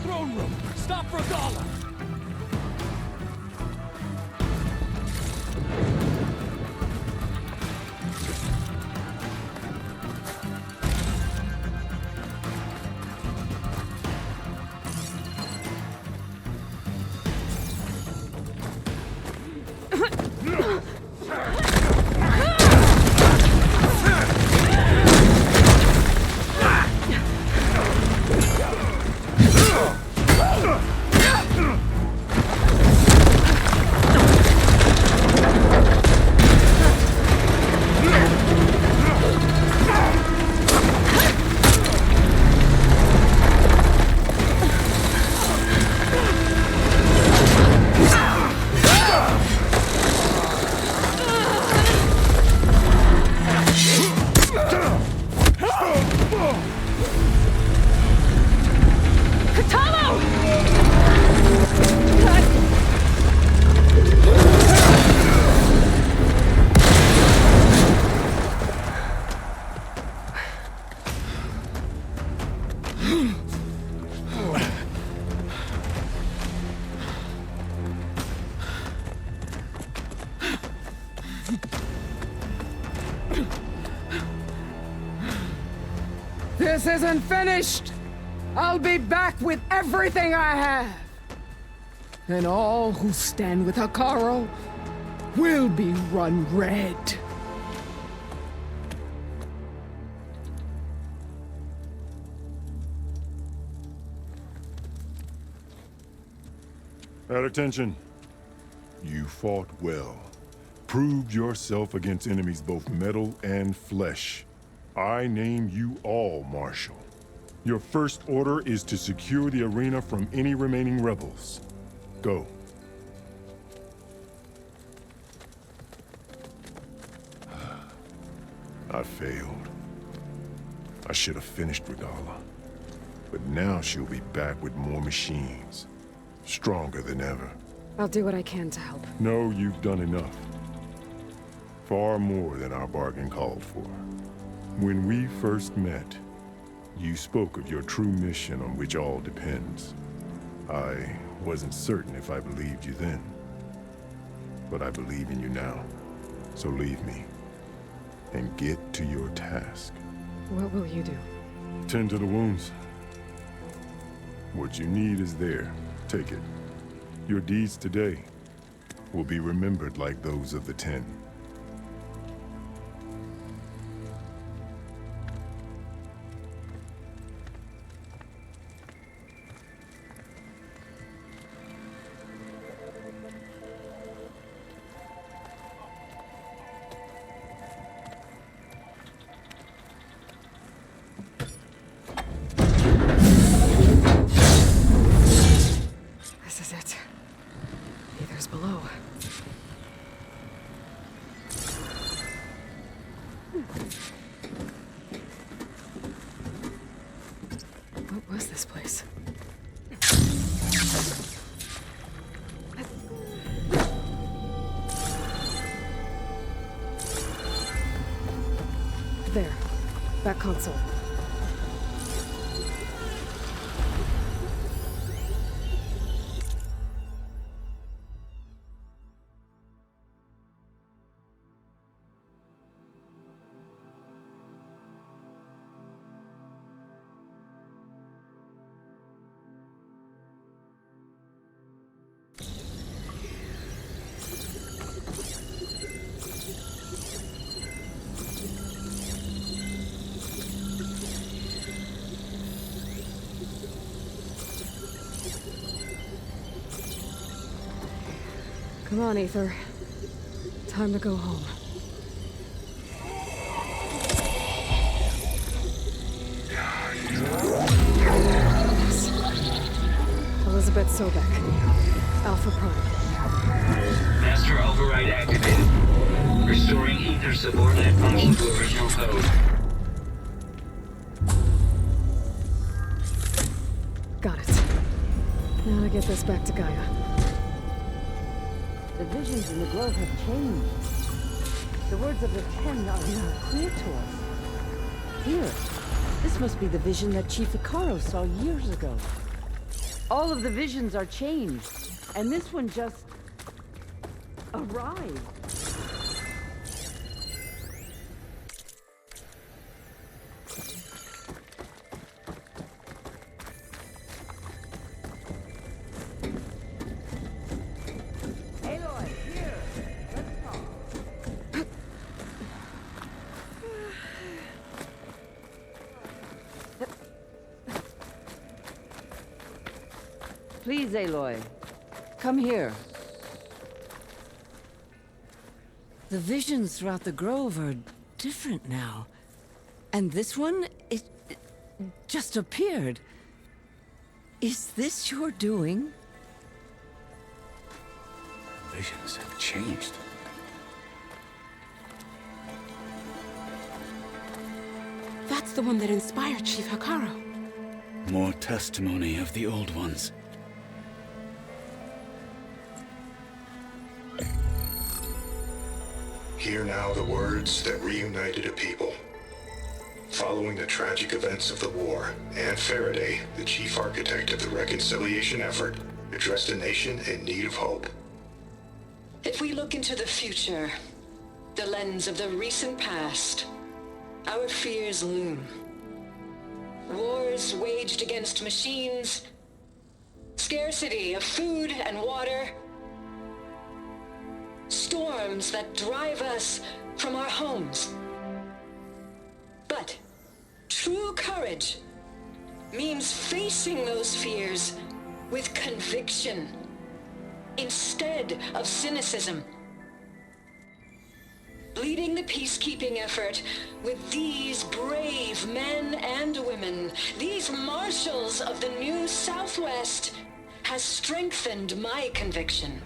throne room! Stop Regala! This isn't finished! I'll be back with everything I have! And all who stand with Hekarro will be run red. At attention. You fought well. Proved yourself against enemies both metal and flesh. I name you all Marshal. Your first order is to secure the arena from any remaining rebels. Go. I failed. I should have finished Regala. But now she'll be back with more machines. Stronger than ever. I'll do what I can to help. No, you've done enough. Far more than our bargain called for. When we first met, you spoke of your true mission on which all depends. I wasn't certain if I believed you then. But I believe in you now. So leave me. And get to your task. What will you do? Tend to the wounds. What you need is there. Take it. Your deeds today will be remembered like those of the Ten. This is it. Aether's below. What was this place? There. That console. Come on, Aether. Time to go home. Yes. Elizabeth Sobek. Alpha Prime. Master override activated. Restoring Aether subordinate function to original code. Got it. Now to get this back to Gaia. The visions in the grove have changed. The words of the Ten are now clear to us. Here, this must be the vision that Chief Hekarro saw years ago. All of the visions are changed, and this one just arrived. Aloy, here. Let's talk. Please, Aloy. Come here. The visions throughout the grove are different now. And this one, it just appeared. Is this your doing? Visions have changed. That's the one that inspired Chief Hekarro. More testimony of the old ones. Hear now the words that reunited a people. Following the tragic events of the war, Anne Faraday, the chief architect of the reconciliation effort, addressed a nation in need of hope. If we look into the future, the lens of the recent past, our fears loom. Wars waged against machines, scarcity of food and water, storms that drive us from our homes. But true courage means facing those fears with conviction instead of cynicism. Leading the peacekeeping effort with these brave men and women, these marshals of the new Southwest, has strengthened my conviction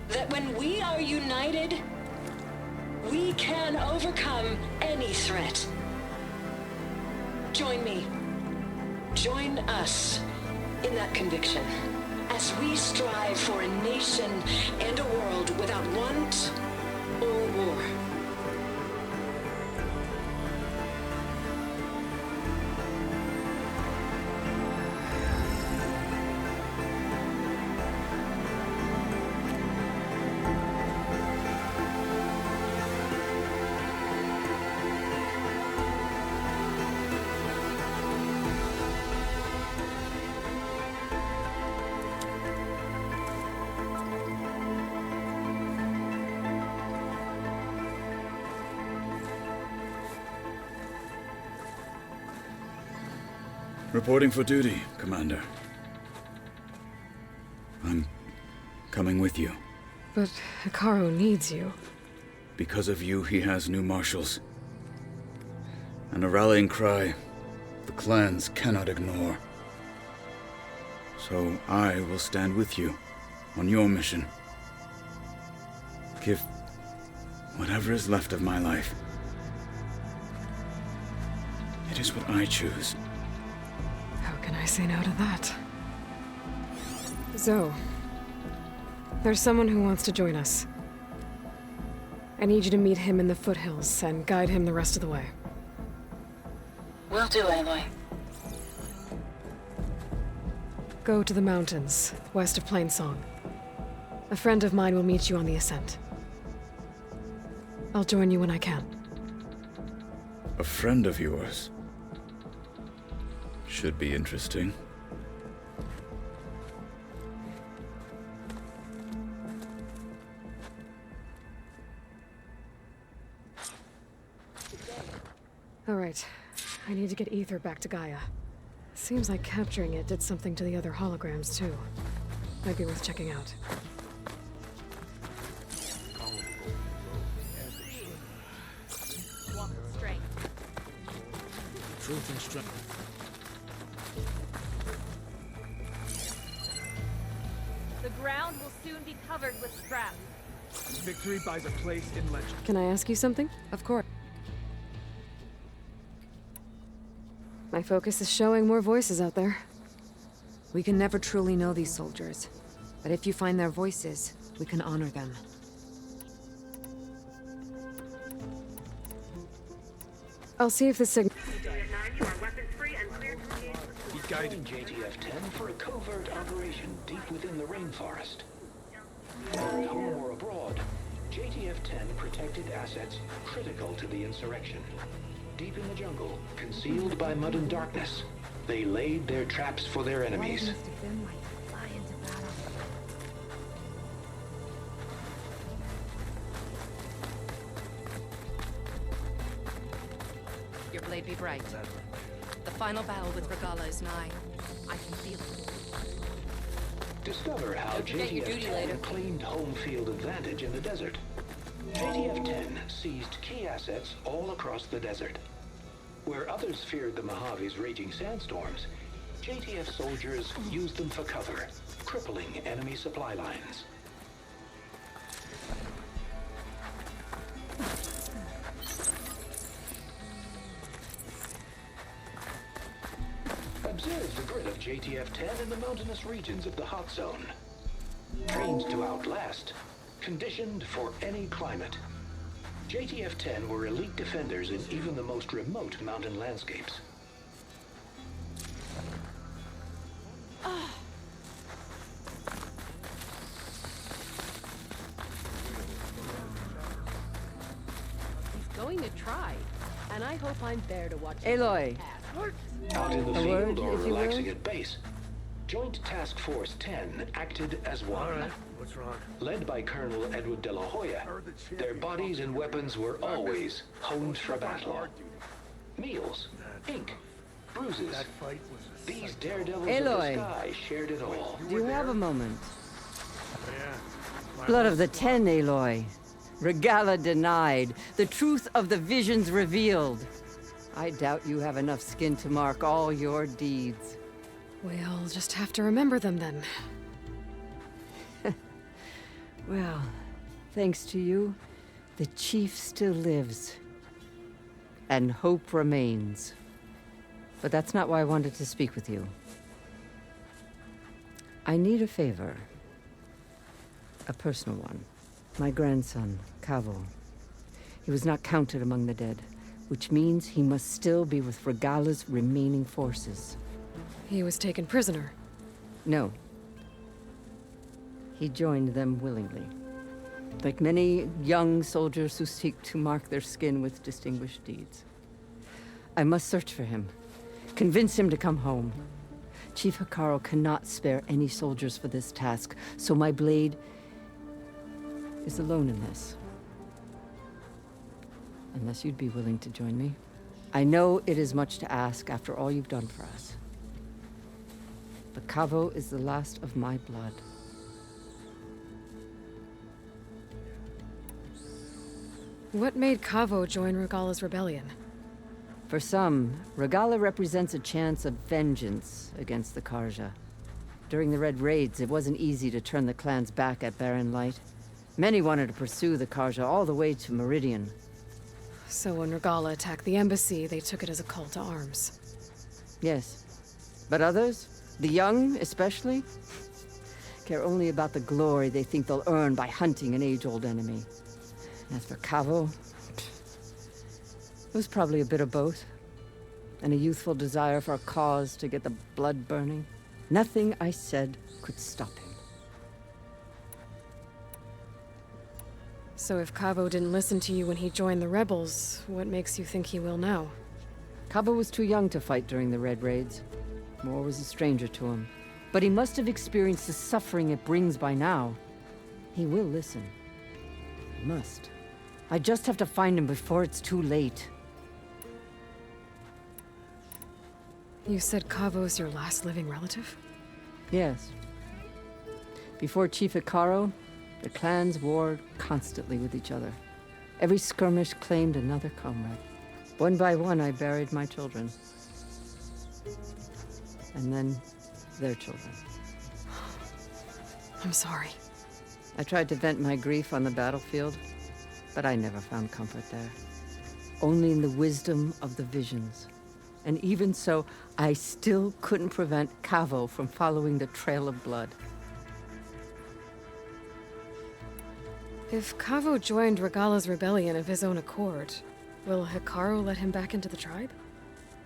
that when we are united, we can overcome any threat. Join me. Join us in that conviction as we strive for a nation and a world without want or war. Reporting for duty, Commander. I'm coming with you. But Hekarro needs you. Because of you, he has new marshals. And a rallying cry the clans cannot ignore. So I will stand with you on your mission. Give whatever is left of my life. It is what I choose. How can I say no to that? Zoe, there's someone who wants to join us. I need you to meet him in the foothills and guide him the rest of the way. Will do, Aloy. Go to the mountains, west of Plainsong. A friend of mine will meet you on the ascent. I'll join you when I can. A friend of yours? Should be interesting. All right. I need to get Ether back to Gaia. Seems like capturing it did something to the other holograms, too. Might be worth checking out. Truth and strength. The ground will soon be covered with scraps. Victory buys a place in legend. Can I ask you something? Of course. My focus is showing more voices out there. We can never truly know these soldiers, but if you find their voices, we can honor them. I'll see if the signal... Be guided. JTF-10 for a covert operation deep within the rainforest. At home or abroad, JTF-10 protected assets critical to the insurrection. Deep in the jungle, concealed by mud and darkness, they laid their traps for their enemies. Your blade be bright. The final battle with Regala is nigh. I can feel it. Discover how JTF-10 claimed home field advantage in the desert. JTF-10 seized key assets all across the desert. Where others feared the Mojave's raging sandstorms, JTF soldiers used them for cover, crippling enemy supply lines. Observe the grit of JTF-10 in the mountainous regions of the hot zone. Trained to outlast, conditioned for any climate. JTF-10 were elite defenders in even the most remote mountain landscapes. He's going to try, and I hope I'm there to watch. Aloy. Out in the A field word, or if you relaxing will? at base, Joint Task Force 10 acted as one. All right. What's wrong? Led by Colonel Edward de la Hoya, their bodies and weapons were always honed for battle. Meals, ink, bruises. That fight was. These daredevils of Aloy. the sky shared it all. Do you have a moment? Yeah. Blood of the Ten, Aloy. Regala denied. The truth of the visions revealed. I doubt you have enough skin to mark all your deeds. We'll just have to remember them then. Well, thanks to you, the chief still lives. And hope remains. But that's not why I wanted to speak with you. I need a favor. A personal one. My grandson, Kavo. He was not counted among the dead, which means he must still be with Regala's remaining forces. He was taken prisoner. No. He joined them willingly. Like many young soldiers who seek to mark their skin with distinguished deeds. I must search for him. Convince him to come home. Chief Hekarro cannot spare any soldiers for this task, so my blade is alone in this. Unless you'd be willing to join me. I know it is much to ask after all you've done for us. But Kavo is the last of my blood. What made Kavo join Regala's rebellion? For some, Regala represents a chance of vengeance against the Karja. During the Red Raids, it wasn't easy to turn the clans back at Barren Light. Many wanted to pursue the Karja all the way to Meridian. So when Regala attacked the embassy, they took it as a call to arms. Yes. But others, the young especially, care only about the glory they think they'll earn by hunting an age-old enemy. As for Kavo, it was probably a bit of both. And a youthful desire for a cause to get the blood burning. Nothing I said could stop him. So if Kavo didn't listen to you when he joined the rebels, what makes you think he will now? Kavo was too young to fight during the Red Raids. War was a stranger to him. But he must have experienced the suffering it brings by now. He will listen. He must. I just have to find him before it's too late. You said Kavo's your last living relative? Yes. Before Chief Hekarro, the clans warred constantly with each other. Every skirmish claimed another comrade. One by one, I buried my children. And then, their children. I'm sorry. I tried to vent my grief on the battlefield, but I never found comfort there. Only in the wisdom of the visions. And even so, I still couldn't prevent Kavo from following the trail of blood. If Kavo joined Regala's rebellion of his own accord, will Hekarro let him back into the tribe?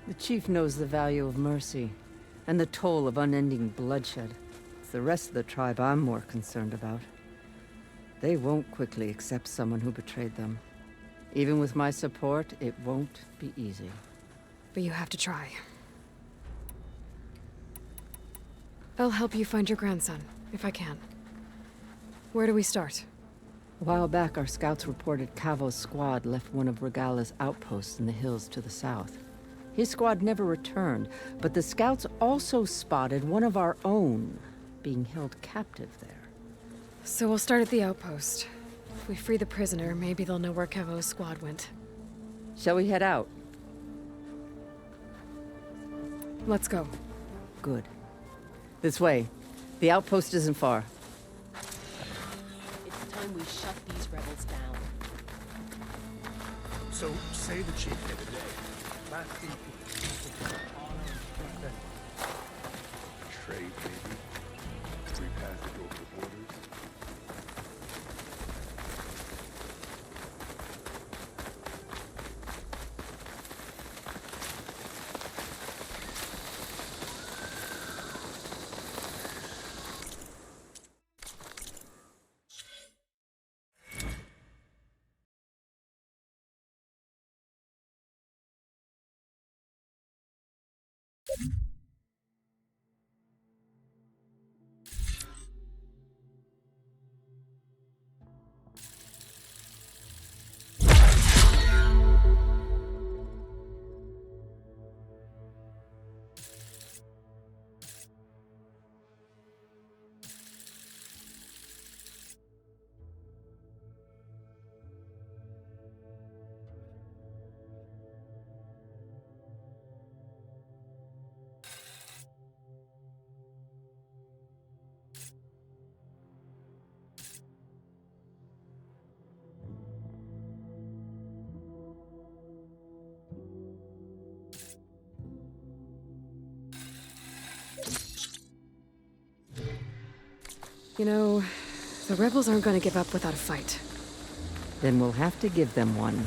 The chief knows the value of mercy. and the toll of unending bloodshed. It's the rest of the tribe I'm more concerned about. They won't quickly accept someone who betrayed them. Even with my support, it won't be easy. But you have to try. I'll help you find your grandson, if I can. Where do we start? A while back, our scouts reported Cavo's squad left one of Regala's outposts in the hills to the south. His squad never returned, but the scouts also spotted one of our own being held captive there. So we'll start at the outpost. If we free the prisoner, maybe they'll know where Cavo's squad went. Shall we head out? Let's go. Good. This way. The outpost isn't far. It's time we shut these rebels down. So, say the chief the other day. Last thing honor and Trade, baby. Free passage over the borders. You know, the rebels aren't going to give up without a fight. Then we'll have to give them one.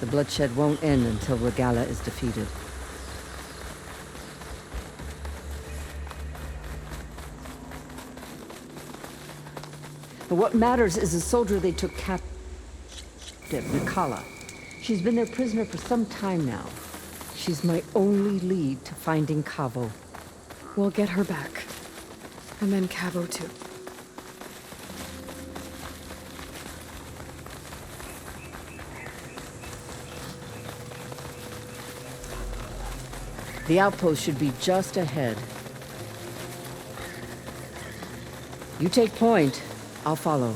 The bloodshed won't end until Regala is defeated. But what matters is the soldier they took captive, Nikala. She's been their prisoner for some time now. She's my only lead to finding Cavo. We'll get her back. And then Cavo too. The outpost should be just ahead. You take point, I'll follow.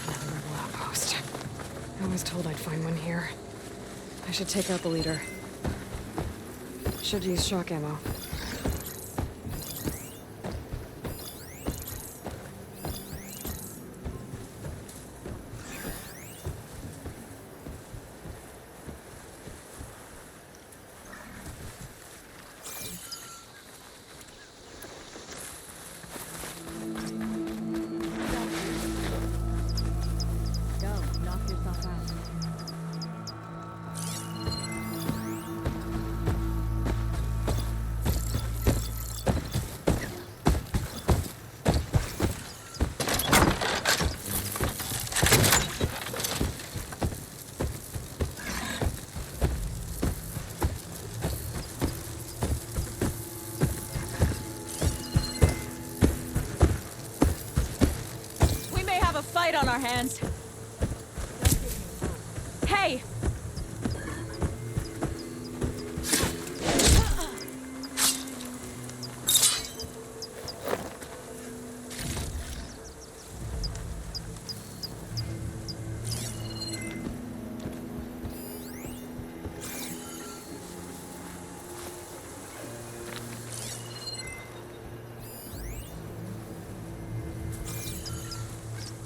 Another rebel outpost. I was told I'd find one here. I should take out the leader. Should use shock ammo. Fight on our hands. Hey!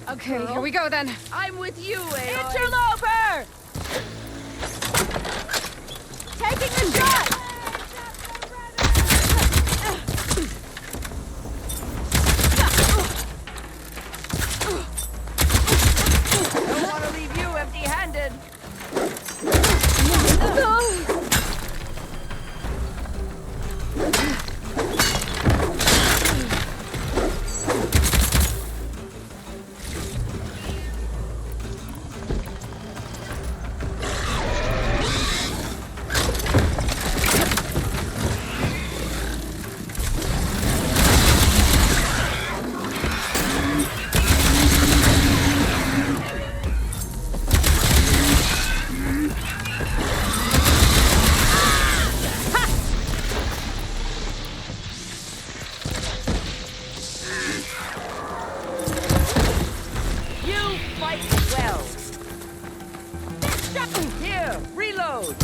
Okay, here we go then. I'm with you, Aloy. Interloper! Taking the shot! Don't want to leave you empty-handed. Here, reload!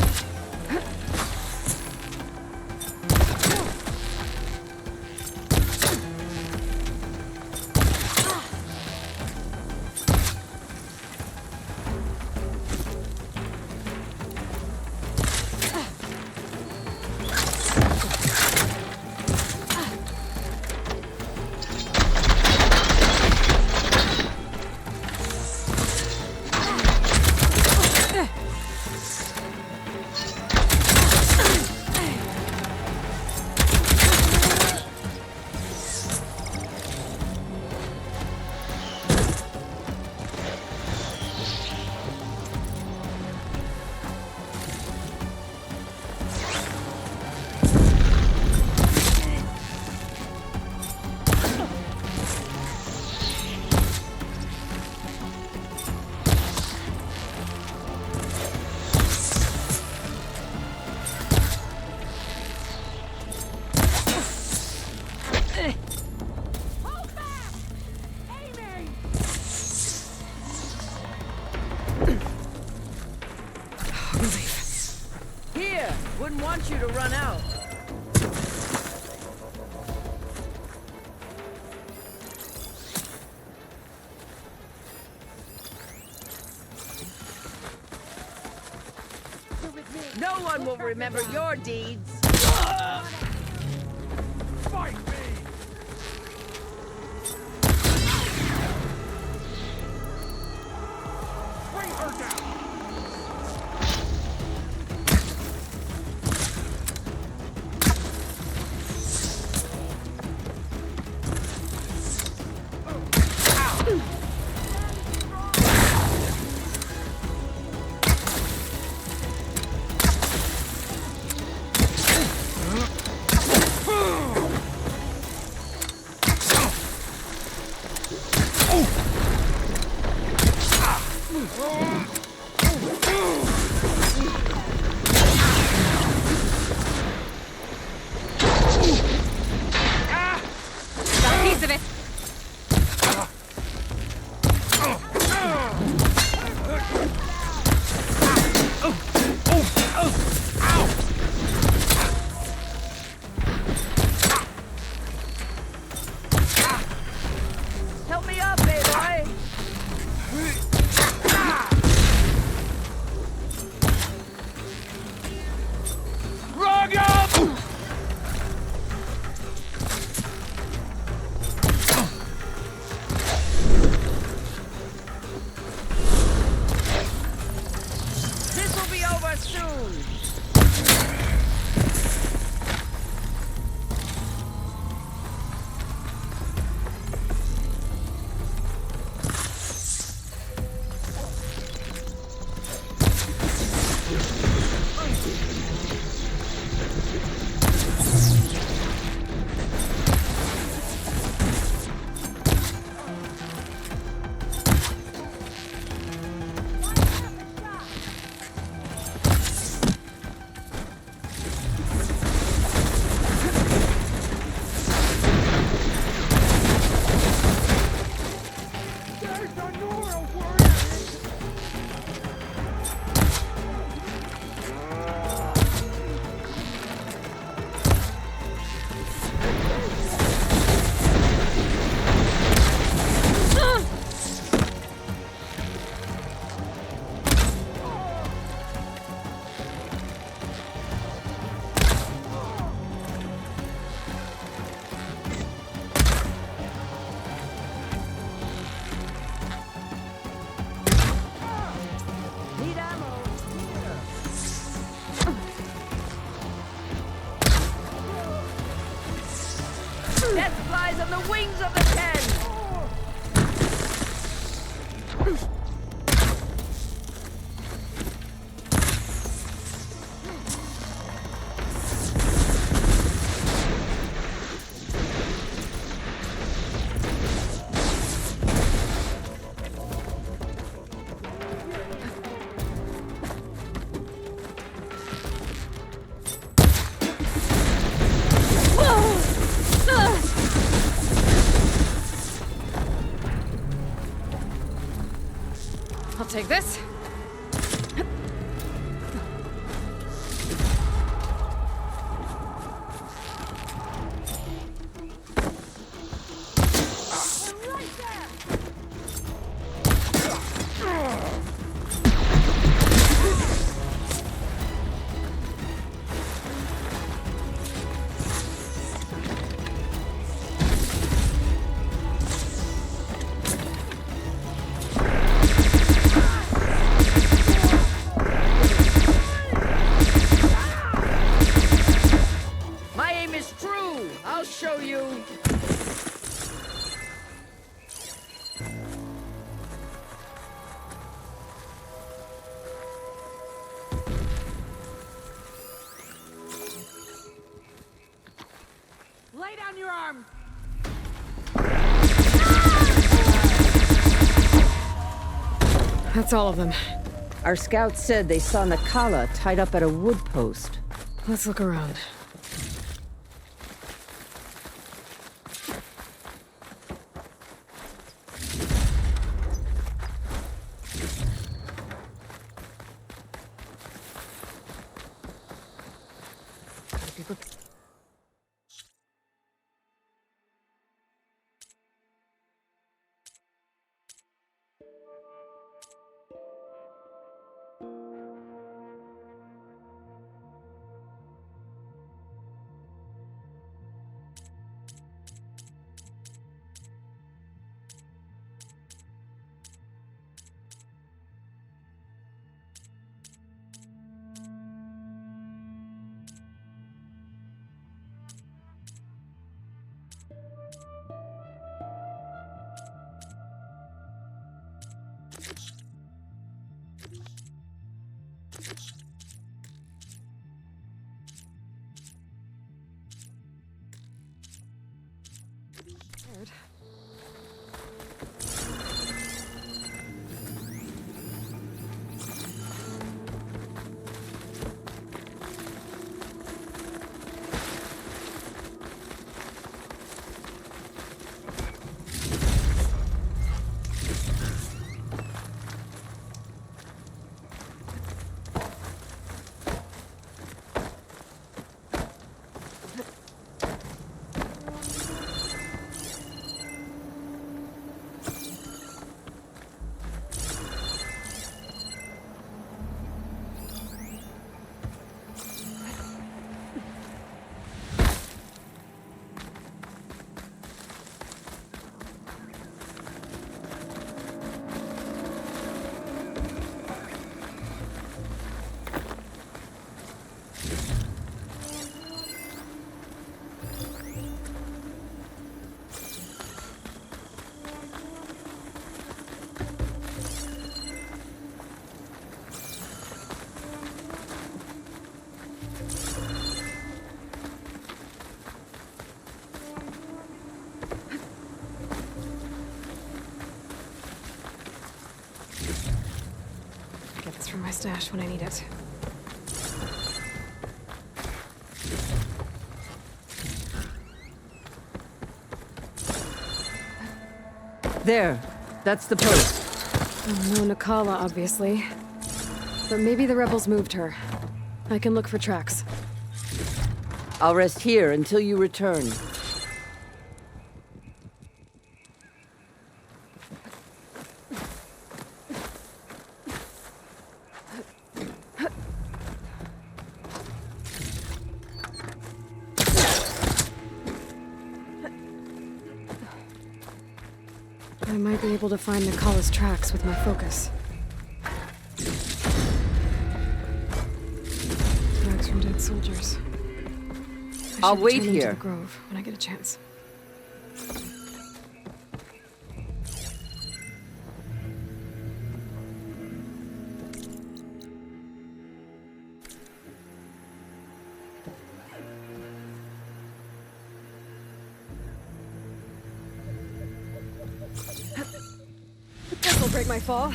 Here, wouldn't want you to run out. No one will remember your deeds. Fight me! Bring her down! Got a piece of it. Help me up, Aloy! This will be over soon! Need ammo! Here! Death flies on the wings of the Ten! I'll take this. on your arms! That's all of them. Our scouts said they saw Nakala tied up at a wood post. Let's look around. Get this from my stash when I need it. There. That's the post. No Nakala, obviously. But maybe the rebels moved her. I can look for tracks. I'll rest here until you return. I might be able to find Nakala's tracks with my focus. Tracks from dead soldiers. I'll wait return them to here. the Grove when I get a chance. This'll break my fall.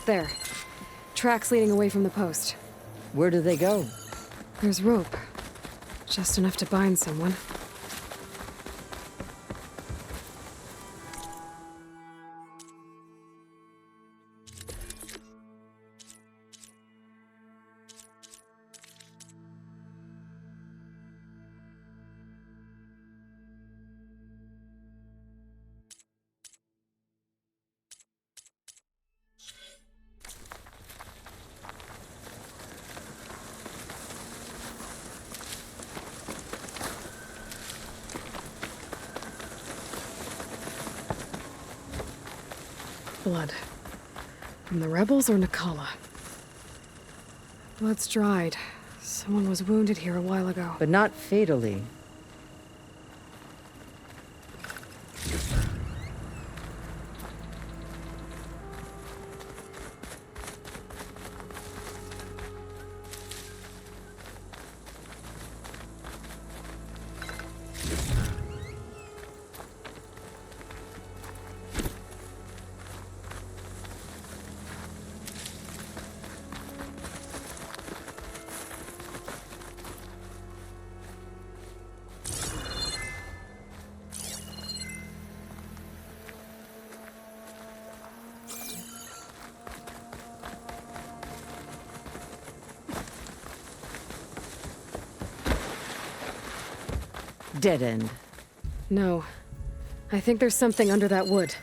There. Tracks leading away from the post. Where do they go? There's rope. Just enough to bind someone. Blood. From the rebels or Nakala? Blood's dried. Someone was wounded here a while ago. But not fatally. Dead end. No. I think there's something under that wood.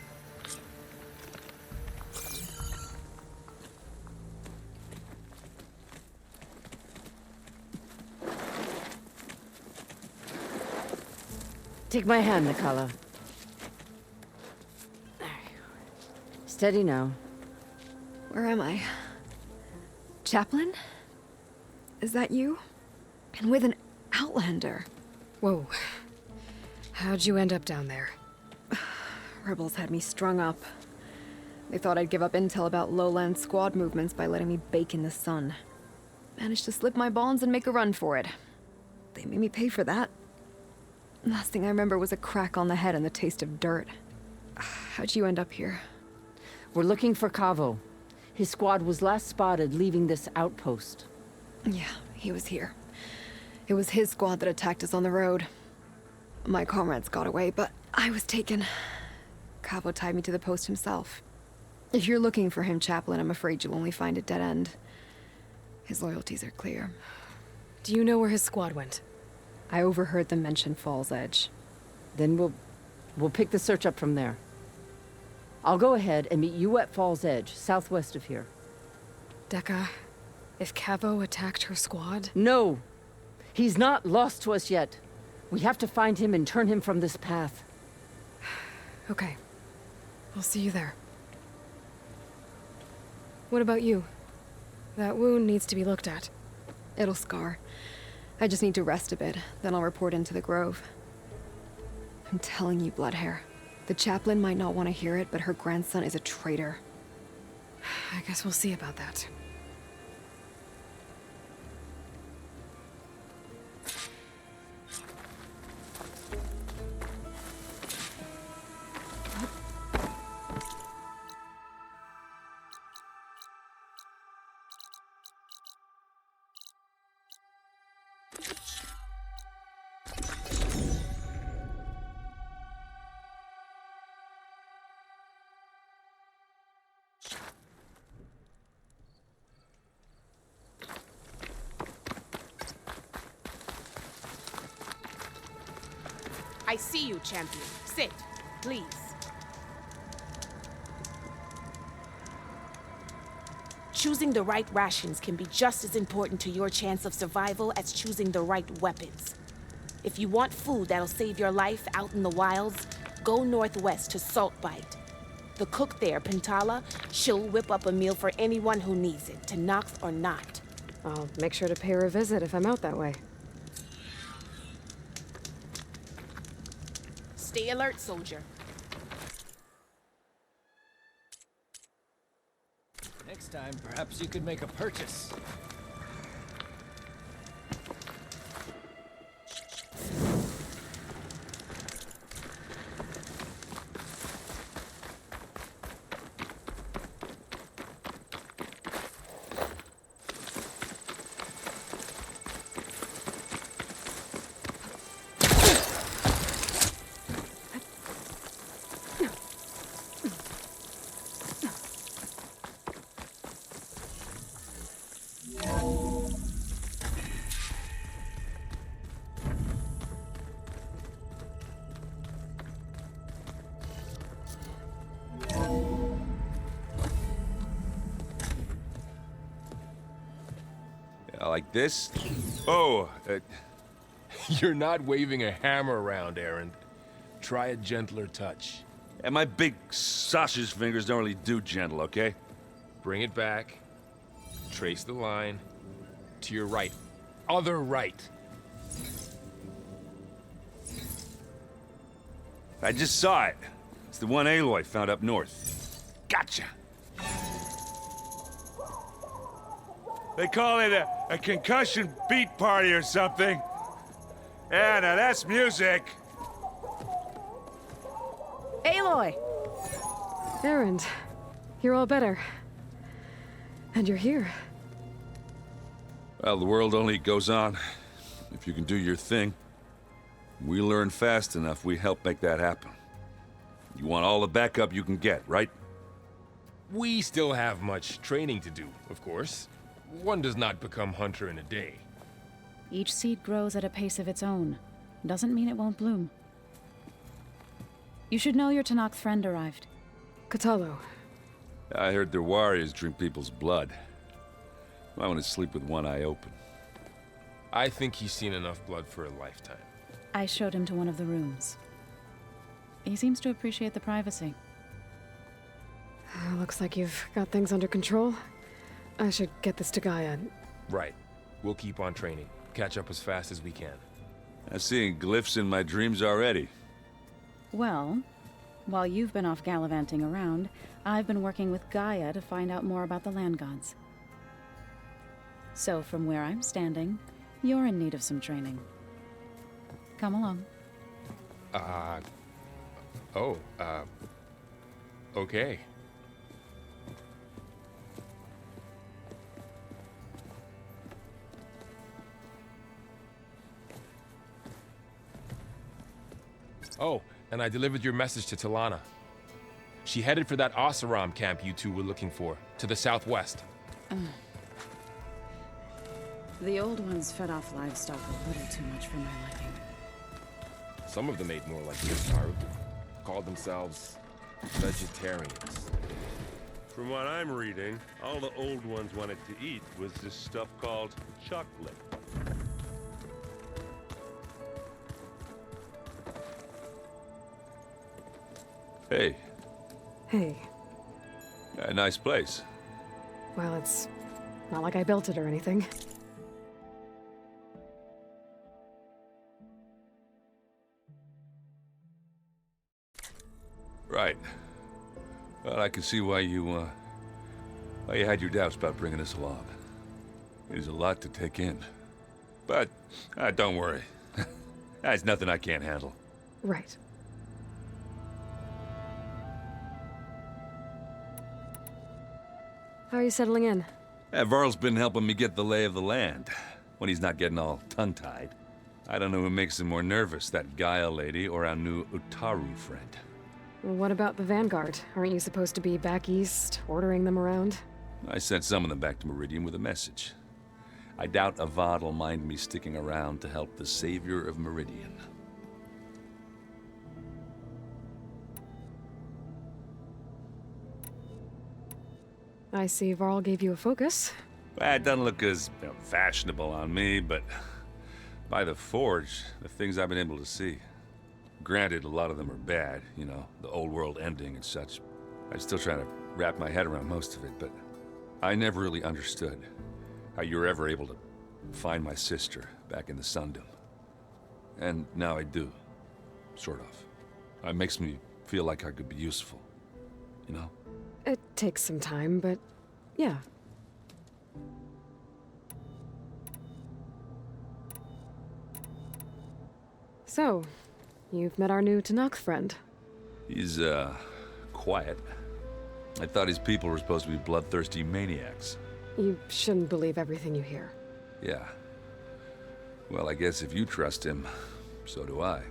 Take my hand, Nikala. Steady now. Where am I? Chaplain? Is that you? And with an Outlander. Whoa. How'd you end up down there? Rebels had me strung up. They thought I'd give up intel about lowland squad movements by letting me bake in the sun. Managed to slip my bonds and make a run for it. They made me pay for that. Last thing I remember was a crack on the head and the taste of dirt. How'd you end up here? We're looking for Cavo. His squad was last spotted leaving this outpost. Yeah, he was here. It was his squad that attacked us on the road. My comrades got away, but I was taken. Cavo tied me to the post himself. If you're looking for him, Chaplain, I'm afraid you'll only find a dead end. His loyalties are clear. Do you know where his squad went? I overheard them mention Fall's Edge. Then we'll pick the search up from there. I'll go ahead and meet you at Fall's Edge, southwest of here. Dekka, if Cavo attacked her squad? No! He's not lost to us yet. We have to find him and turn him from this path. Okay. I'll see you there. What about you? That wound needs to be looked at. It'll scar. I just need to rest a bit, then I'll report into the Grove. I'm telling you, Bloodhair. The chaplain might not want to hear it, but her grandson is a traitor. I guess we'll see about that. I see you, champion. Sit, please. Choosing the right rations can be just as important to your chance of survival as choosing the right weapons. If you want food that'll save your life out in the wilds, go northwest to Saltbite. The cook there, Pintala, she'll whip up a meal for anyone who needs it, to Nox or not. I'll make sure to pay her a visit if I'm out that way. Stay alert, soldier. Next time, perhaps you could make a purchase. Like this? Oh, you're not waving a hammer around, Erend. Try a gentler touch. And my big sausage fingers don't really do gentle, okay? Bring it back. Trace the line. To your right. Other right. I just saw it. It's the one Aloy found up north. Gotcha! They call it a concussion beat party or something. Yeah, now that's music. Aloy! Erend, you're all better. And you're here. Well, the world only goes on if you can do your thing. We learn fast enough, we help make that happen. You want all the backup you can get, right? We still have much training to do, of course. One does not become hunter in a day. Each seed grows at a pace of its own. doesn't mean it won't bloom. You should know your Tanakh friend arrived. Kotallo. I heard their warriors drink people's blood. I want to sleep with one eye open. I think he's seen enough blood for a lifetime. I showed him to one of the rooms. He seems to appreciate the privacy. Looks like you've got things under control. I should get this to Gaia. Right. We'll keep on training. Catch up as fast as we can. I'm seeing glyphs in my dreams already. Well, while you've been off gallivanting around, I've been working with Gaia to find out more about the land gods. So from where I'm standing, you're in need of some training. Come along. Okay. Oh, and I delivered your message to Talana. She headed for that Oseram camp you two were looking for, to the southwest. The old ones fed off livestock a little too much for my liking. Some of them ate more like Yotaru. Called themselves vegetarians. From what I'm reading, all the old ones wanted to eat was this stuff called chocolate. Hey. Hey. A nice place. Well, it's not like I built it or anything. Right. Well, I can see why you had your doubts about bringing us along. It is a lot to take in. But, don't worry. That's nothing I can't handle. Right. How are you settling in? Varl's been helping me get the lay of the land, when he's not getting all tongue-tied. I don't know who makes him more nervous, that Gaia lady or our new Utaru friend. What about the Vanguard? Aren't you supposed to be back east, ordering them around? I sent some of them back to Meridian with a message. I doubt Avad will mind me sticking around to help the savior of Meridian. I see Varl gave you a focus. Well, it doesn't look as fashionable on me, but by the Forge, the things I've been able to see. Granted, a lot of them are bad, you know, the old world ending and such. I'm still trying to wrap my head around most of it, but I never really understood how you were ever able to find my sister back in the Sundom. And now I do, sort of. It makes me feel like I could be useful, you know? It takes some time, but yeah. So, you've met our new Tanakh friend. He's, quiet. I thought his people were supposed to be bloodthirsty maniacs. You shouldn't believe everything you hear. Yeah. Well, I guess if you trust him, so do I.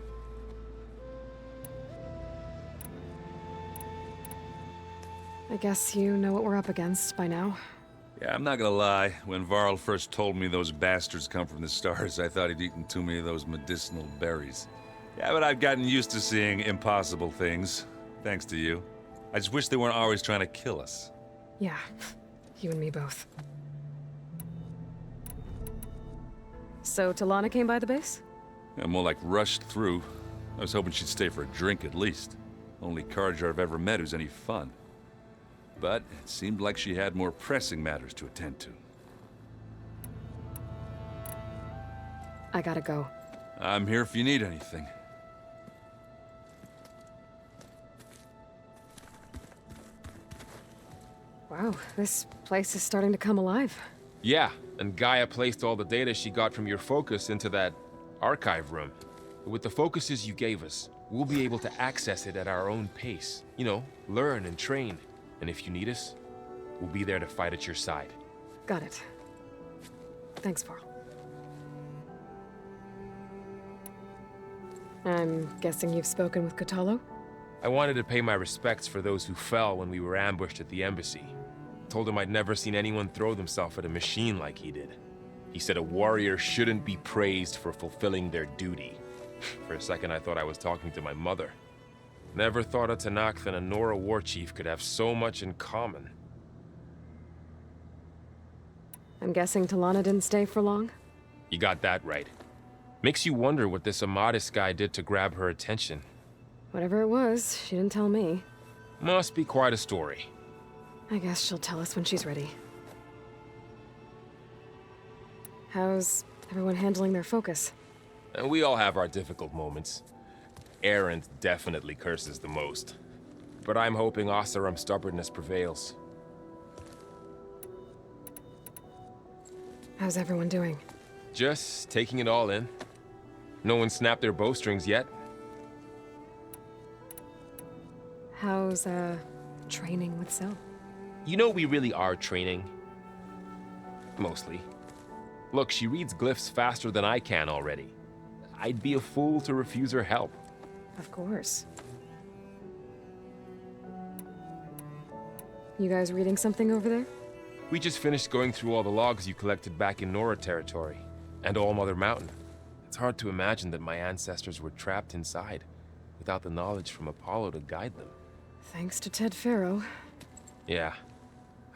I guess you know what we're up against by now. Yeah, I'm not gonna lie. When Varl first told me those bastards come from the stars, I thought he'd eaten too many of those medicinal berries. Yeah, but I've gotten used to seeing impossible things, thanks to you. I just wish they weren't always trying to kill us. Yeah, you and me both. So Talana came by the base? Yeah, more like rushed through. I was hoping she'd stay for a drink at least. Only Carja I've ever met who's any fun. But it seemed like she had more pressing matters to attend to. I gotta go. I'm here if you need anything. Wow, this place is starting to come alive. Yeah, and Gaia placed all the data she got from your focus into that archive room. With the focuses you gave us, we'll be able to access it at our own pace. You know, learn and train. And if you need us, we'll be there to fight at your side. Got it. Thanks, Varl. I'm guessing you've spoken with Kotallo? I wanted to pay my respects for those who fell when we were ambushed at the embassy. Told him I'd never seen anyone throw themselves at a machine like he did. He said a warrior shouldn't be praised for fulfilling their duty. For a second, I thought I was talking to my mother. Never thought a Tenakth and a Nora war chief could have so much in common. I'm guessing Talana didn't stay for long? You got that right. Makes you wonder what this Amadis guy did to grab her attention. Whatever it was, she didn't tell me. Must be quite a story. I guess she'll tell us when she's ready. How's everyone handling their focus? And we all have our difficult moments. Erend definitely curses the most. But I'm hoping Oseram's stubbornness prevails. How's everyone doing? Just taking it all in. No one snapped their bowstrings yet. How's, training with Syl? You know we really are training. Mostly. Look, she reads glyphs faster than I can already. I'd be a fool to refuse her help. Of course. You guys reading something over there? We just finished going through all the logs you collected back in Nora territory, and All Mother Mountain. It's hard to imagine that my ancestors were trapped inside, without the knowledge from Apollo to guide them. Thanks to Ted Faro. Yeah.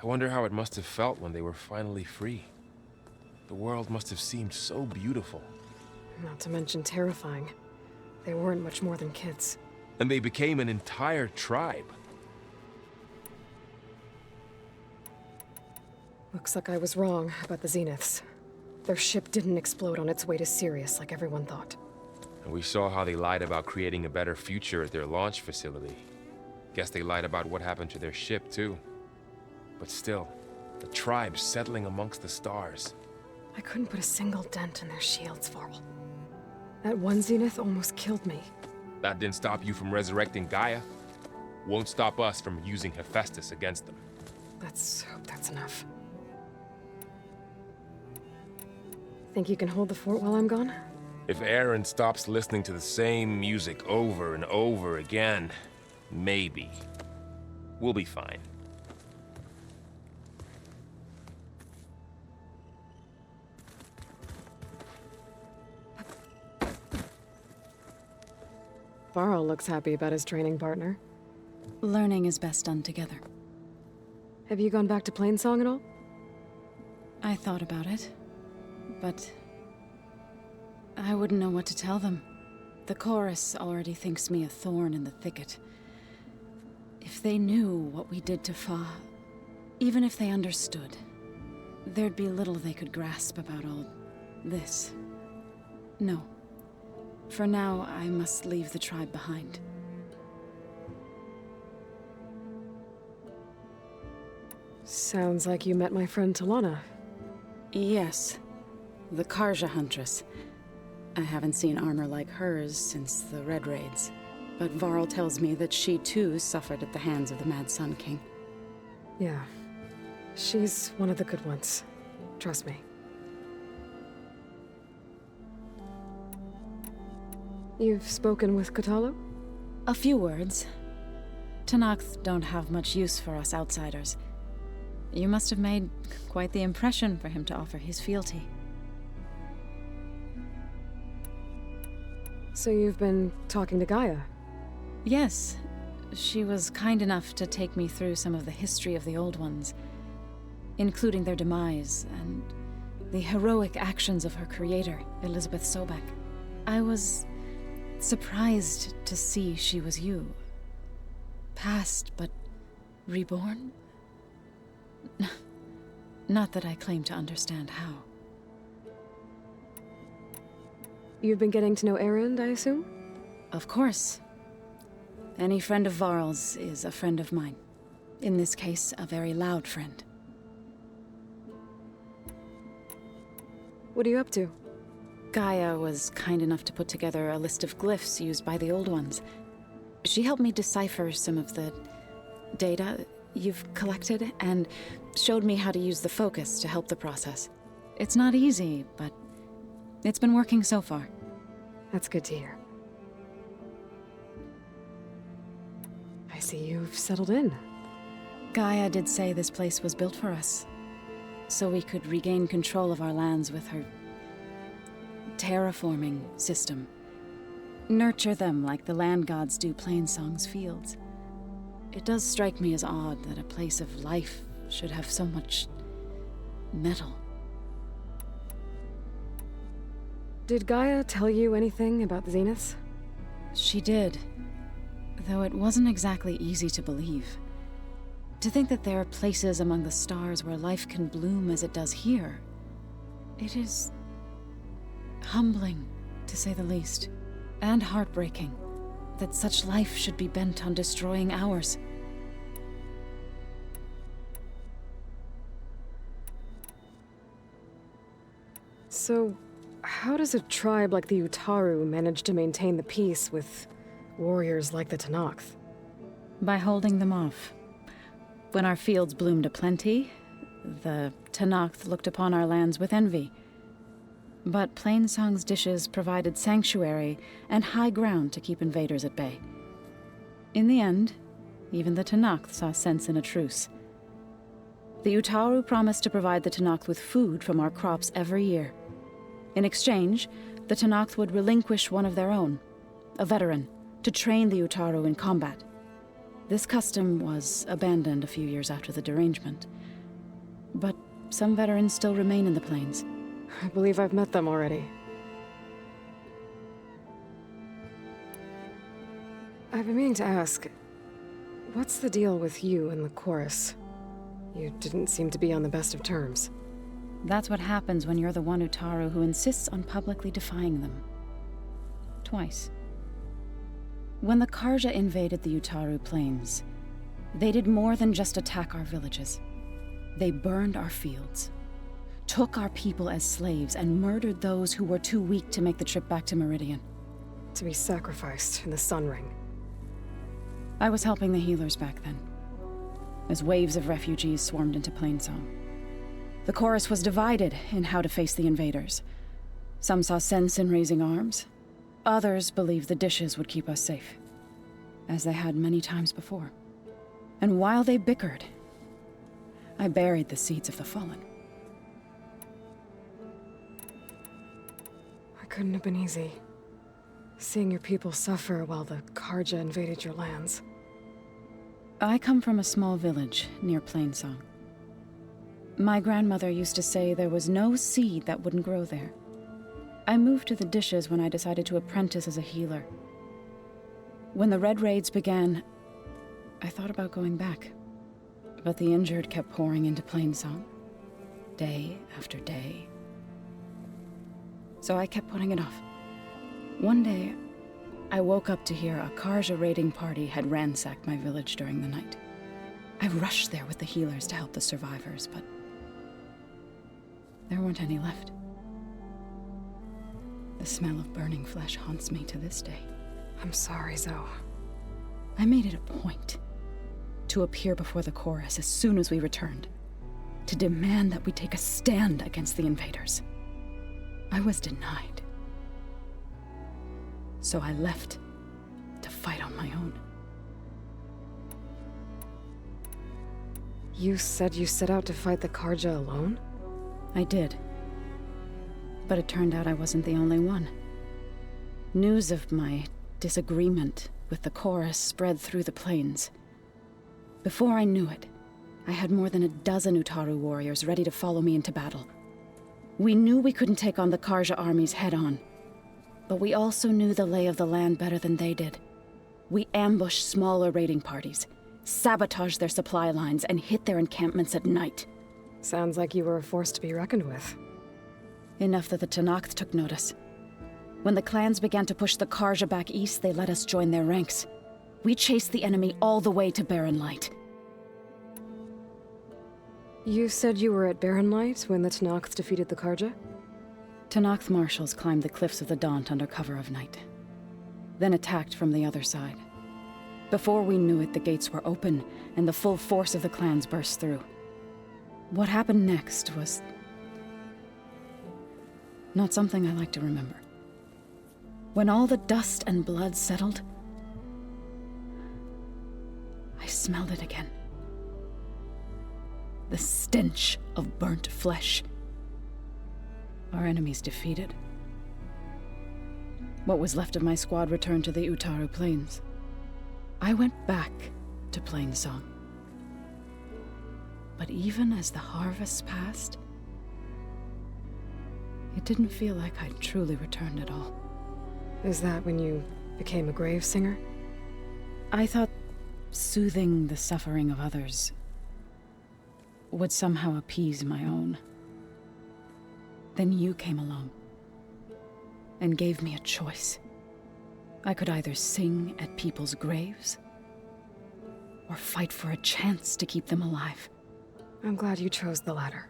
I wonder how it must have felt when they were finally free. The world must have seemed so beautiful. Not to mention terrifying. They weren't much more than kids. And they became an entire tribe. Looks like I was wrong about the Zeniths. Their ship didn't explode on its way to Sirius like everyone thought. And we saw how they lied about creating a better future at their launch facility. Guess they lied about what happened to their ship, too. But still, the tribe settling amongst the stars. I couldn't put a single dent in their shields, Varl. That one Zenith almost killed me. That didn't stop you from resurrecting Gaia. Won't stop us from using Hephaestus against them. Let's hope that's enough. Think you can hold the fort while I'm gone? If Erend stops listening to the same music over and over again, maybe. We'll be fine. Varl looks happy about his training partner. Learning is best done together. Have you gone back to Plainsong at all? I thought about it, but I wouldn't know what to tell them. The chorus already thinks me a thorn in the thicket. If they knew what we did to Fa, even if they understood, there'd be little they could grasp about all this. No. For now, I must leave the tribe behind. Sounds like you met my friend Talana. Yes. The Karja Huntress. I haven't seen armor like hers since the Red Raids. But Varl tells me that she too suffered at the hands of the Mad Sun King. Yeah. She's one of the good ones. Trust me. You've spoken with Kotallo? A few words. Tenakth don't have much use for us outsiders. You must have made quite the impression for him to offer his fealty. So you've been talking to Gaia? Yes. She was kind enough to take me through some of the history of the Old Ones, including their demise and the heroic actions of her creator, Elizabeth Sobek. I was surprised to see she was you. Past, but reborn? Not that I claim to understand how. You've been getting to know Erend, I assume? Of course. Any friend of Varl's is a friend of mine. In this case, a very loud friend. What are you up to? Gaia was kind enough to put together a list of glyphs used by the Old Ones. She helped me decipher some of the data you've collected, and showed me how to use the focus to help the process. It's not easy, but it's been working so far. That's good to hear. I see you've settled in. Gaia did say this place was built for us, so we could regain control of our lands with her terraforming system. Nurture them like the land gods do Plainsong's fields. It does strike me as odd that a place of life should have so much metal. Did Gaia tell you anything about the Zeniths? She did, though it wasn't exactly easy to believe. To think that there are places among the stars where life can bloom as it does here, it is humbling, to say the least, and heartbreaking that such life should be bent on destroying ours. So, how does a tribe like the Utaru manage to maintain the peace with warriors like the Tenakth? By holding them off. When our fields bloomed aplenty, the Tenakth looked upon our lands with envy. But Plainsong's dishes provided sanctuary and high ground to keep invaders at bay. In the end, even the Tenakth saw sense in a truce. The Utaru promised to provide the Tenakth with food from our crops every year. In exchange, the Tenakth would relinquish one of their own, a veteran, to train the Utaru in combat. This custom was abandoned a few years after the derangement. But some veterans still remain in the plains. I believe I've met them already. I've been meaning to ask, what's the deal with you and the chorus? You didn't seem to be on the best of terms. That's what happens when you're the one Utaru who insists on publicly defying them. Twice. When the Carja invaded the Utaru plains, they did more than just attack our villages. They burned our fields, took our people as slaves, and murdered those who were too weak to make the trip back to Meridian. To be sacrificed in the Sun Ring. I was helping the healers back then, as waves of refugees swarmed into Plainsong. The chorus was divided in how to face the invaders. Some saw sense in raising arms. Others believed the dishes would keep us safe, as they had many times before. And while they bickered, I buried the seeds of the fallen. It couldn't have been easy, seeing your people suffer while the Carja invaded your lands. I come from a small village near Plainsong. My grandmother used to say there was no seed that wouldn't grow there. I moved to the dishes when I decided to apprentice as a healer. When the Red Raids began, I thought about going back. But the injured kept pouring into Plainsong, day after day. So I kept putting it off. One day, I woke up to hear a Carja raiding party had ransacked my village during the night. I rushed there with the healers to help the survivors, but there weren't any left. The smell of burning flesh haunts me to this day. I'm sorry, Zoe. I made it a point to appear before the chorus as soon as we returned, to demand that we take a stand against the invaders. I was denied. So I left to fight on my own. You said you set out to fight the Carja alone? I did. But it turned out I wasn't the only one. News of my disagreement with the chorus spread through the plains. Before I knew it, I had more than a dozen Utaru warriors ready to follow me into battle. We knew we couldn't take on the Carja armies head-on, but we also knew the lay of the land better than they did. We ambushed smaller raiding parties, sabotaged their supply lines, and hit their encampments at night. Sounds like you were a force to be reckoned with. Enough that the Tenakth took notice. When the clans began to push the Carja back east, they let us join their ranks. We chased the enemy all the way to Barren Light. You said you were at Barren Light when the Tenakth defeated the Carja? Tenakth marshals climbed the cliffs of the Daunt under cover of night, then attacked from the other side. Before we knew it, the gates were open, and the full force of the clans burst through. What happened next was not something I like to remember. When all the dust and blood settled, I smelled it again. The stench of burnt flesh. Our enemies defeated. What was left of my squad returned to the Utaru Plains. I went back to Plainsong. But even as the harvests passed, it didn't feel like I'd truly returned at all. Is that when you became a grave singer? I thought soothing the suffering of others would somehow appease my own. Then you came along and gave me a choice. I could either sing at people's graves or fight for a chance to keep them alive. I'm glad you chose the latter.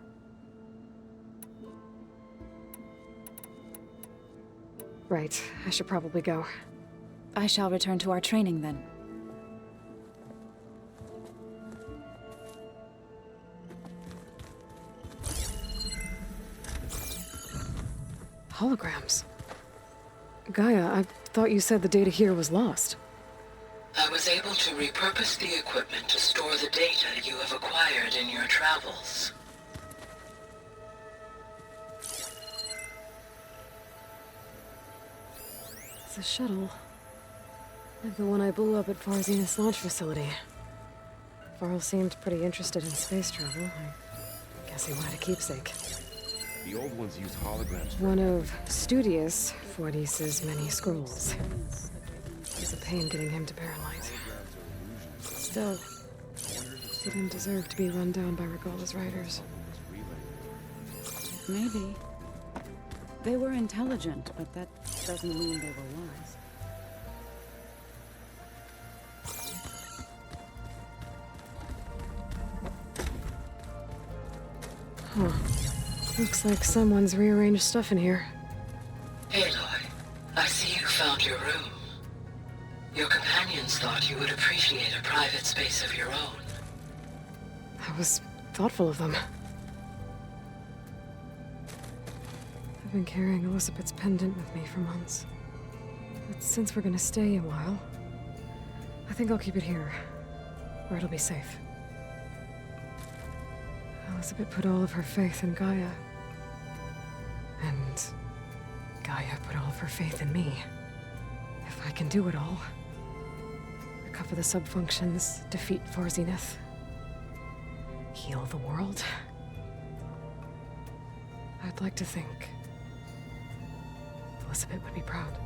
Right, I should probably go. I shall return to our training then. Holograms. Gaia, I thought you said the data here was lost. I was able to repurpose the equipment to store the data you have acquired in your travels. It's a shuttle. Like the one I blew up at Farzinus launch facility. Varl seemed pretty interested in space travel. I guess he wanted a keepsake. The old ones use holograms. One of Studius Fortis's many scrolls. It's a pain getting him to Barrenlight. Still, he didn't deserve to be run down by Regalla's riders. Maybe. They were intelligent, but that doesn't mean they were wise. Huh. Looks like someone's rearranged stuff in here. Aloy, I see you found your room. Your companions thought you would appreciate a private space of your own. That was thoughtful of them. I've been carrying Elizabeth's pendant with me for months. But since we're gonna stay a while, I think I'll keep it here, where it'll be safe. Elizabeth put all of her faith in Gaia. And Gaia put all of her faith in me. If I can do it all, recover the subfunctions, defeat Farzineth, heal the world, I'd like to think Elizabeth would be proud.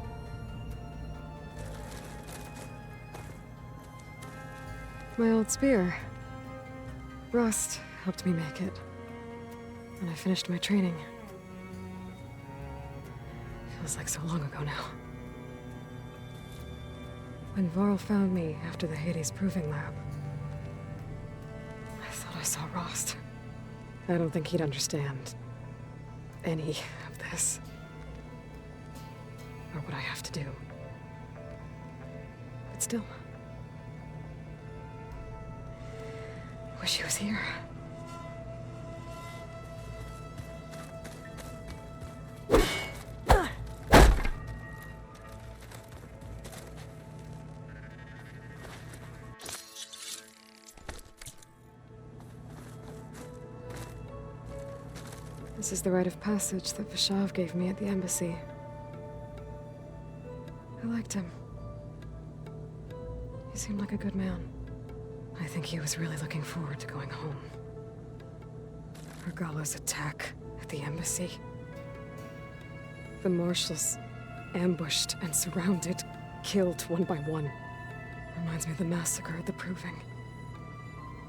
My old spear. Rust helped me make it. And I finished my training. Feels like so long ago now. When Varl found me after the Hades Proving Lab, I thought I saw Rost. I don't think he'd understand any of this. Or what I have to do. But still, wish he was here. This is the rite of passage that Vishav gave me at the embassy. I liked him. He seemed like a good man. I think he was really looking forward to going home. Regalla's attack at the embassy. The marshals ambushed and surrounded, killed one by one. Reminds me of the massacre at the Proving.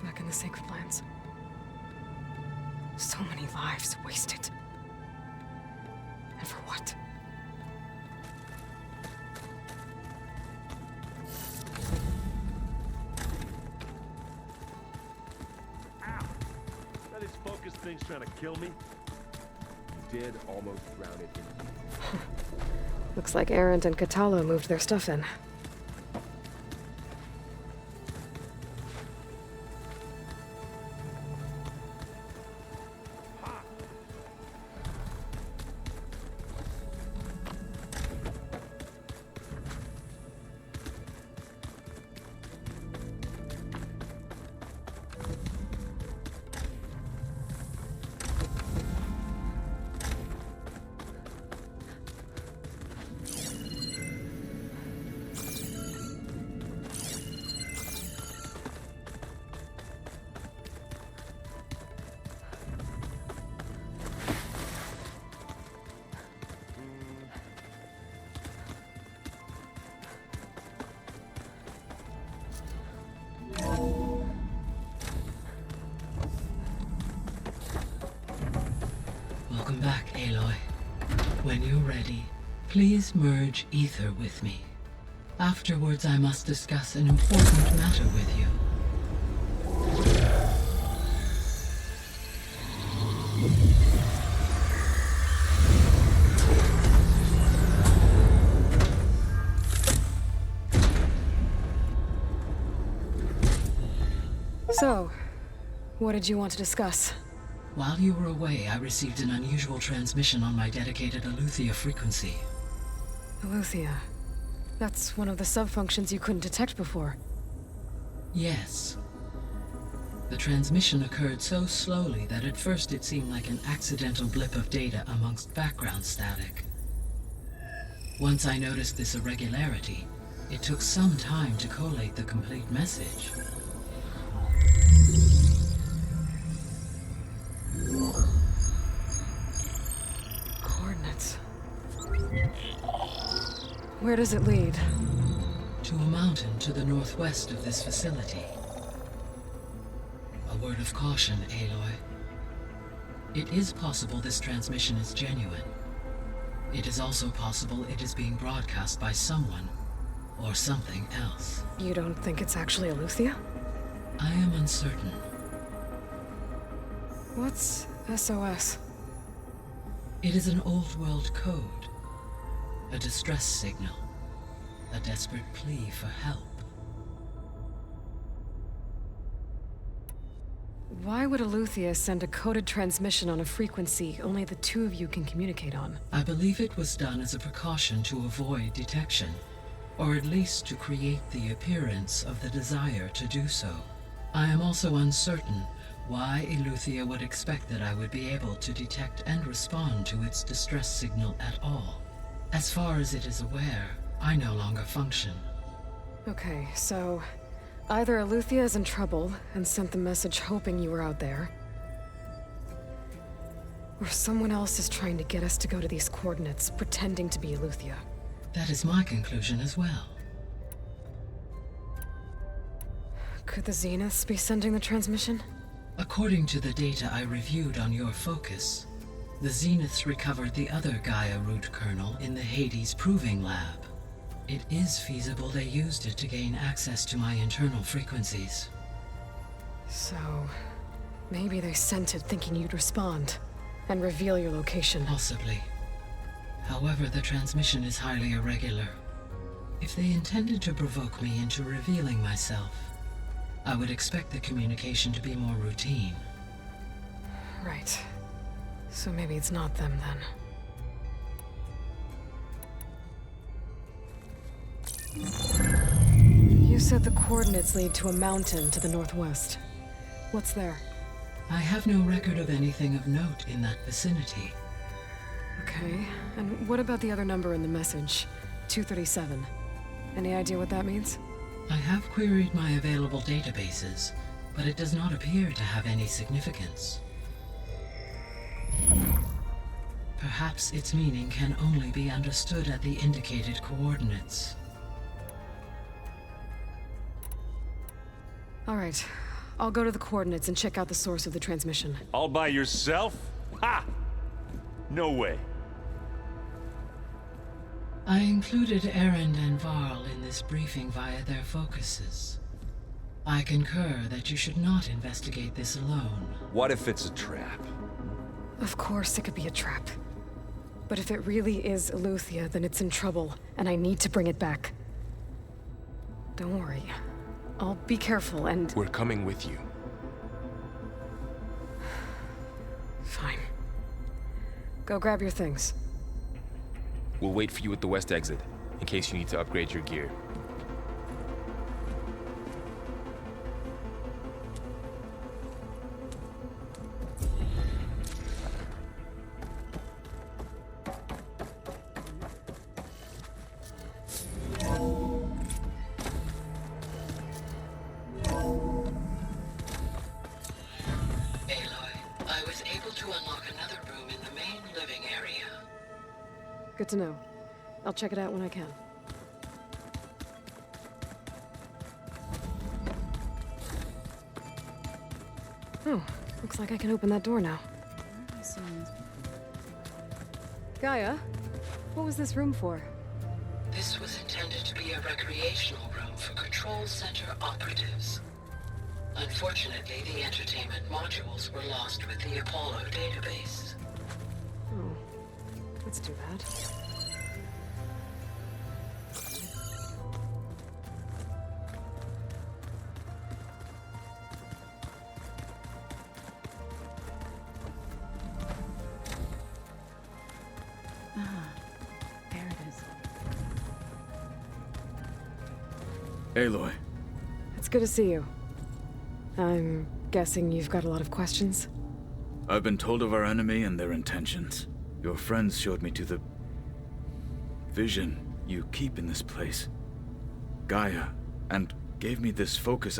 Back in the Sacred Lands. So many lives wasted. And for what? Ow! That is focus thing's trying to kill me. You did almost drown it. Looks like Erend and Katalo moved their stuff in. Please merge ether with me. Afterwards, I must discuss an important matter with you. So, what did you want to discuss? While you were away, I received an unusual transmission on my dedicated Eleuthia frequency. Eleuthia. That's one of the sub-functions you couldn't detect before. Yes. The transmission occurred so slowly that at first it seemed like an accidental blip of data amongst background static. Once I noticed this irregularity, it took some time to collate the complete message. Coordinates. Where does it lead? To a mountain to the northwest of this facility. A word of caution, Aloy. It is possible this transmission is genuine. It is also possible it is being broadcast by someone or something else. You don't think it's actually Eleuthia? I am uncertain. What's SOS? It is an old world code. A distress signal. A desperate plea for help. Why would Eleuthia send a coded transmission on a frequency only the two of you can communicate on? I believe it was done as a precaution to avoid detection, or at least to create the appearance of the desire to do so. I am also uncertain why Eleuthia would expect that I would be able to detect and respond to its distress signal at all. As far as it is aware, I no longer function. Okay, so either Eleuthia is in trouble and sent the message hoping you were out there, or someone else is trying to get us to go to these coordinates, pretending to be Eleuthia. That is my conclusion as well. Could the Zeniths be sending the transmission? According to the data I reviewed on your focus, the Zeniths recovered the other Gaia root kernel in the Hades Proving Lab. It is feasible they used it to gain access to my internal frequencies. So, maybe they sent it thinking you'd respond and reveal your location. Possibly. However, the transmission is highly irregular. If they intended to provoke me into revealing myself, I would expect the communication to be more routine. Right. So maybe it's not them then. You said the coordinates lead to a mountain to the northwest. What's there? I have no record of anything of note in that vicinity. Okay, and what about the other number in the message? 237. Any idea what that means? I have queried my available databases, but it does not appear to have any significance. Perhaps its meaning can only be understood at the indicated coordinates. All right, I'll go to the coordinates and check out the source of the transmission. All by yourself? Ha! No way. I included Erend and Varl in this briefing via their focuses. I concur that you should not investigate this alone. What if it's a trap? Of course it could be a trap. But if it really is Eleuthia, then it's in trouble, and I need to bring it back. Don't worry. I'll be careful and... We're coming with you. Fine. Go grab your things. We'll wait for you at the west exit, in case you need to upgrade your gear. Good to know. I'll check it out when I can. Oh, looks like I can open that door now. Gaia, What was this room for? This was intended to be a recreational room for Control Center operatives. Unfortunately, the entertainment modules were lost with the Apollo database. Oh, that's too bad. There it is. Aloy. It's good to see you. I'm guessing you've got a lot of questions? I've been told of our enemy and their intentions. Your friends showed me to the vision you keep in this place, Gaia, and gave me this focus.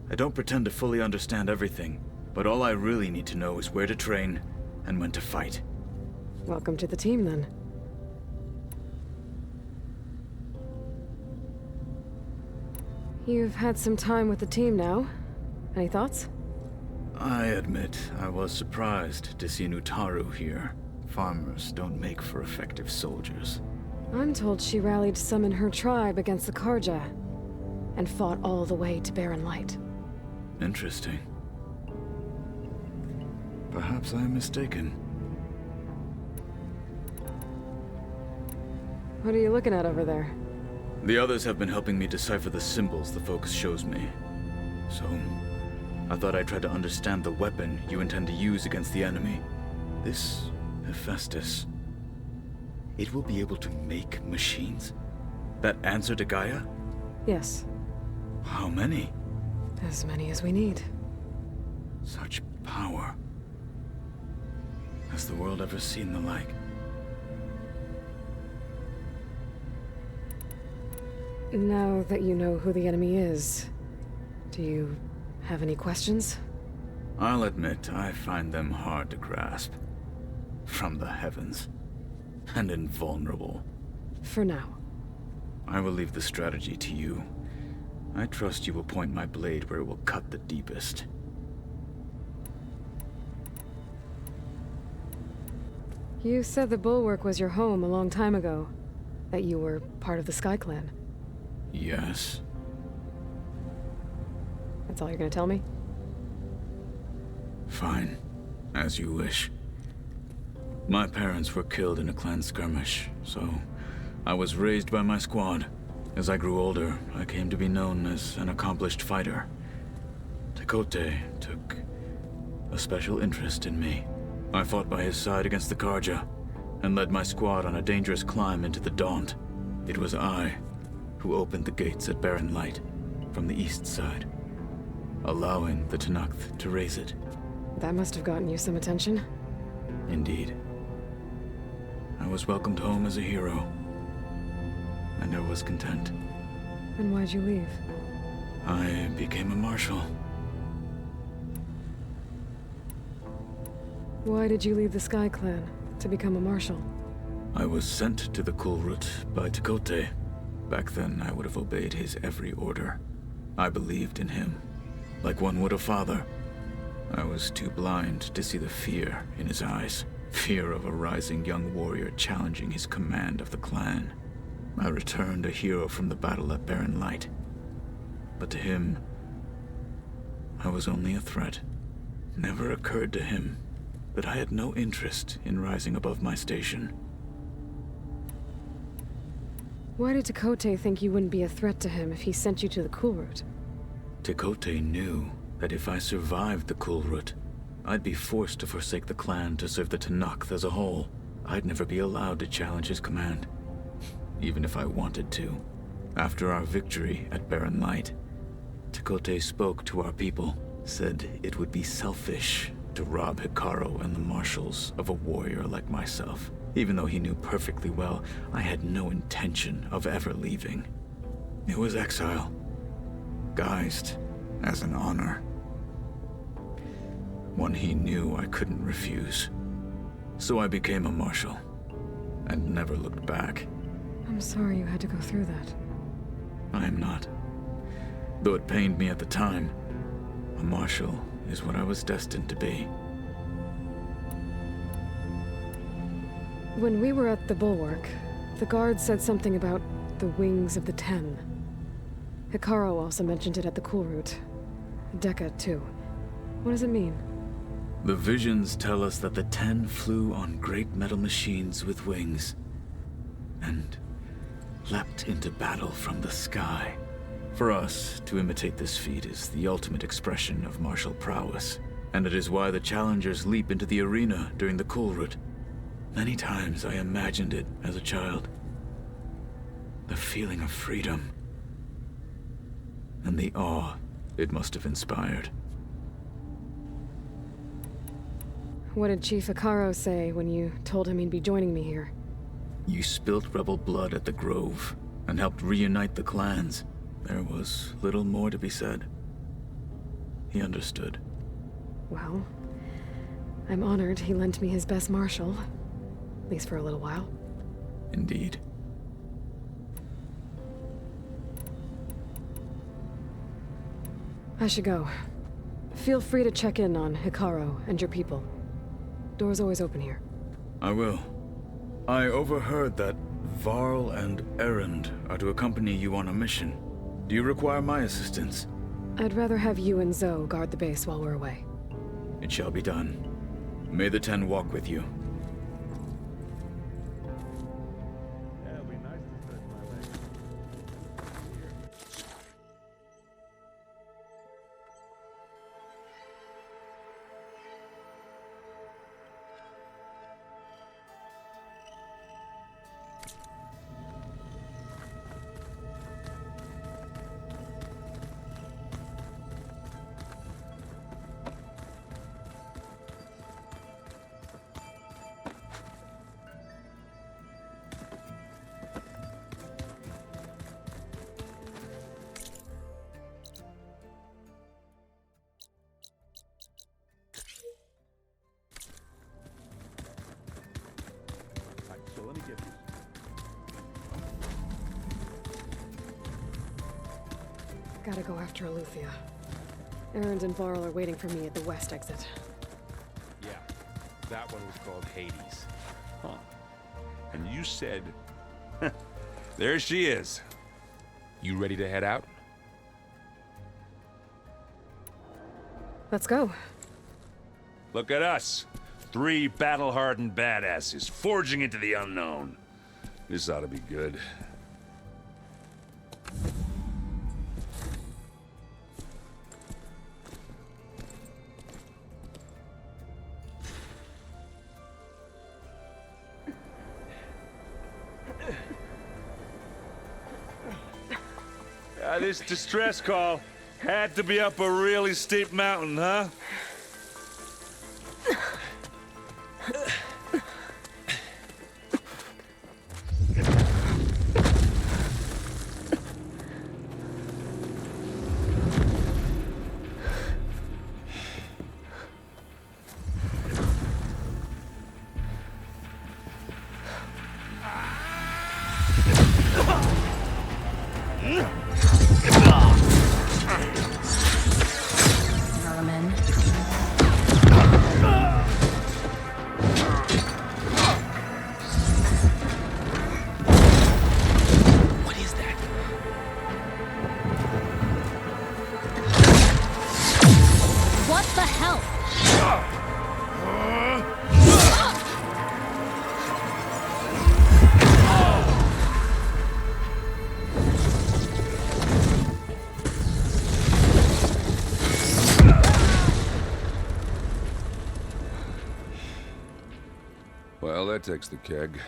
I don't pretend to fully understand everything, but all I really need to know is where to train and when to fight. Welcome to the team, then. You've had some time with the team now. Any thoughts? I admit, I was surprised to see Nutaru here. Farmers don't make for effective soldiers. I'm told she rallied some in her tribe against the Karja, and fought all the way to Barren Light. Interesting. Perhaps I am mistaken. What are you looking at over there? The others have been helping me decipher the symbols the focus shows me. So, I thought I'd try to understand the weapon you intend to use against the enemy. This Hephaestus. It will be able to make machines? That answer to Gaia? Yes. How many? As many as we need. Such power. Has the world ever seen the like? Now that you know who the enemy is, do you have any questions? I'll admit, I find them hard to grasp. From the heavens. And invulnerable. For now. I will leave the strategy to you. I trust you will point my blade where it will cut the deepest. You said the Bulwark was your home a long time ago. That you were part of the Sky Clan. Yes. That's all you're gonna tell me? Fine. As you wish. My parents were killed in a clan skirmish, so I was raised by my squad. As I grew older, I came to be known as an accomplished fighter. Tekote took a special interest in me. I fought by his side against the Karja, and led my squad on a dangerous climb into the Daunt. It was I who opened the gates at Barren Light from the east side, allowing the Tenakth to raise it. That must have gotten you some attention. Indeed. I was welcomed home as a hero, and I was content. And why'd you leave? I became a marshal. Why did you leave the Sky Clan to become a marshal? I was sent to the Kulrut by Tekote. Back then, I would have obeyed his every order. I believed in him, like one would a father. I was too blind to see the fear in his eyes. Fear of a rising young warrior challenging his command of the clan. I returned a hero from the battle at Barren Light. But to him, I was only a threat. Never occurred to him that I had no interest in rising above my station. Why did Tekote think you wouldn't be a threat to him if he sent you to the Kulrut? Tekote knew that if I survived the Kulrut, I'd be forced to forsake the clan to serve the Tenakth as a whole. I'd never be allowed to challenge his command, even if I wanted to. After our victory at Barren Light, Tekote spoke to our people, said it would be selfish to rob Hikaru and the marshals of a warrior like myself, even though he knew perfectly well I had no intention of ever leaving. It was exile, guised as an honor. One he knew I couldn't refuse. So I became a marshal, and never looked back. I'm sorry you had to go through that. I am not. Though it pained me at the time, a marshal is what I was destined to be. When we were at the Bulwark, the guard said something about the Wings of the Ten. Hikaru also mentioned it at the Cool Route. Dekka, too. What does it mean? The visions tell us that the Ten flew on great metal machines with wings, and leapt into battle from the sky. For us, to imitate this feat is the ultimate expression of martial prowess, and it is why the challengers leap into the arena during the Cool Route. Many times I imagined it as a child. The feeling of freedom, and the awe it must have inspired. What did Chief Hikaru say when you told him he'd be joining me here? You spilt rebel blood at the Grove, and helped reunite the clans. There was little more to be said. He understood. Well, I'm honored he lent me his best martial. At least for a little while. Indeed. I should go. Feel free to check in on Hikaru and your people. Door's always open here. I will. I overheard that Varl and Erend are to accompany you on a mission. Do you require my assistance? I'd rather have you and Zoe guard the base while we're away. It shall be done. May the Ten walk with you. Gotta go after Eleuthia. Erend and Varl are waiting for me at the west exit. Yeah, that one was called Hades. Huh. And you said... There she is. You ready to head out? Let's go. Look at us. 3 battle-hardened badasses forging into the unknown. This ought to be good. This distress call had to be up a really steep mountain, huh? Well, that takes the keg.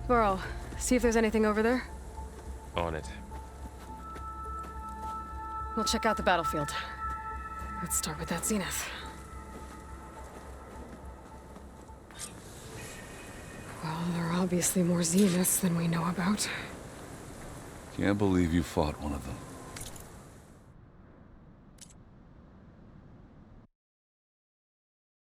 Varl, see if there's anything over there. On it. We'll check out the battlefield. Let's start with that zenith. Well, there are obviously more zeniths than we know about. Can't believe you fought one of them.